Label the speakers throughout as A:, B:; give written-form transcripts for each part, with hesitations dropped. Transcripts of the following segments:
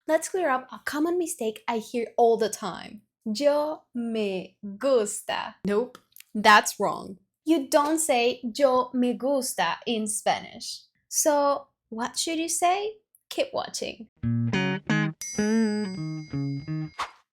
A: Let's clear up a common mistake I hear all the time. Yo me gusta. Nope, that's wrong. You don't say yo me gusta in Spanish. So, what should you say? Keep watching.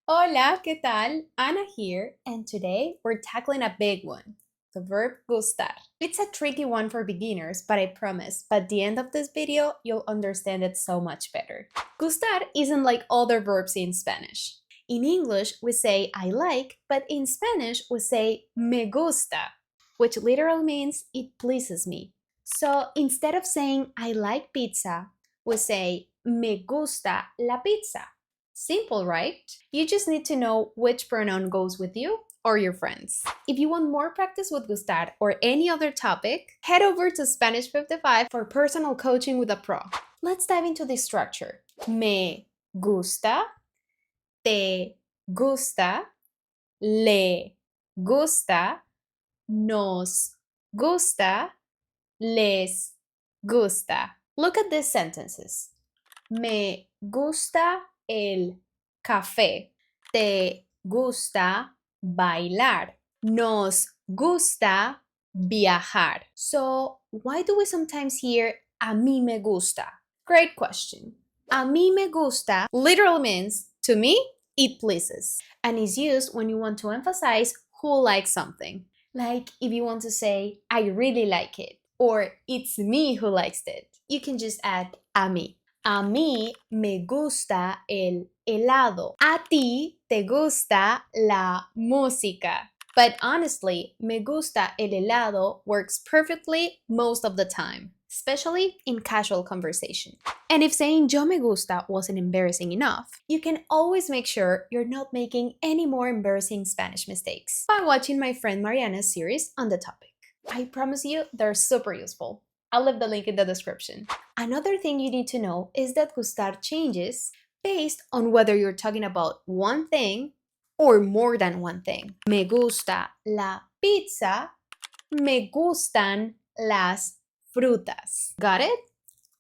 A: Hola, ¿qué tal? Ana here, and today we're tackling a big one, the verb gustar. It's a tricky one for beginners, but I promise, by the end of this video, you'll understand it so much better. Gustar isn't like other verbs in Spanish. In English, we say I like, but in Spanish, we say me gusta, which literally means it pleases me. So instead of saying I like pizza, we say me gusta la pizza. Simple, right? You just need to know which pronoun goes with you or your friends. If you want more practice with Gustar or any other topic, head over to Spanish 55 for personal coaching with a pro. Let's dive into the structure. Me gusta, te gusta, le gusta, nos gusta, les gusta. Look at these sentences. Me gusta el café. Te gusta bailar. Nos gusta viajar. So, why do we sometimes hear a mí me gusta? Great question. A mí me gusta literally means to me, it pleases, and is used when you want to emphasize who likes something. Like if you want to say, I really like it, or it's me who likes it, you can just add a mí. A mí me gusta el helado. A ti te gusta la música. But honestly, me gusta el helado works perfectly most of the time, especially in casual conversation. And if saying yo me gusta wasn't embarrassing enough, you can always make sure you're not making any more embarrassing Spanish mistakes by watching my friend Mariana's series on the topic. I promise you, they're super useful. I'll leave the link in the description. Another thing you need to know is that gustar changes based on whether you're talking about one thing or more than one thing. Me gusta la pizza, me gustan las frutas. Got it?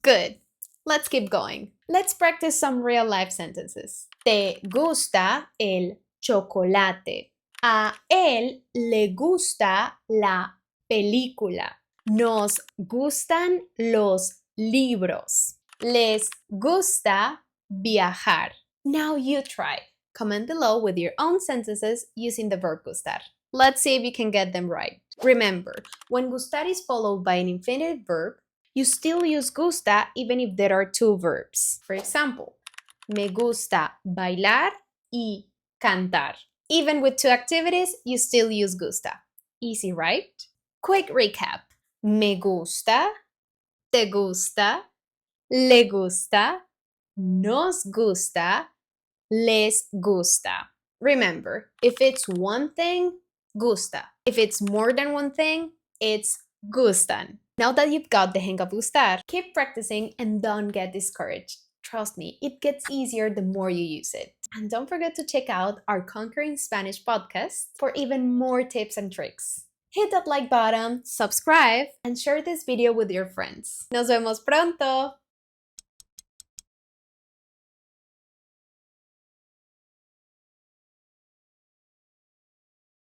A: Good. Let's keep going. Let's practice some real life sentences. Te gusta el chocolate. A él le gusta la película. Nos gustan los libros. Les gusta viajar. Now you try. Comment below with your own sentences using the verb gustar. Let's see if you can get them right. Remember, when gustar is followed by an infinitive verb, you still use gusta even if there are two verbs. For example, me gusta bailar y cantar. Even with two activities, you still use gusta. Easy, right? Quick recap. Me gusta, te gusta, le gusta, nos gusta, les gusta. Remember, if it's one thing, gusta. If it's more than one thing, it's gustan. Now that you've got the hang of gustar, keep practicing and don't get discouraged. Trust me, it gets easier the more you use it. And don't forget to check out our Conquering Spanish podcast for even more tips and tricks. Hit that like button, subscribe, and share this video with your friends. Nos vemos pronto!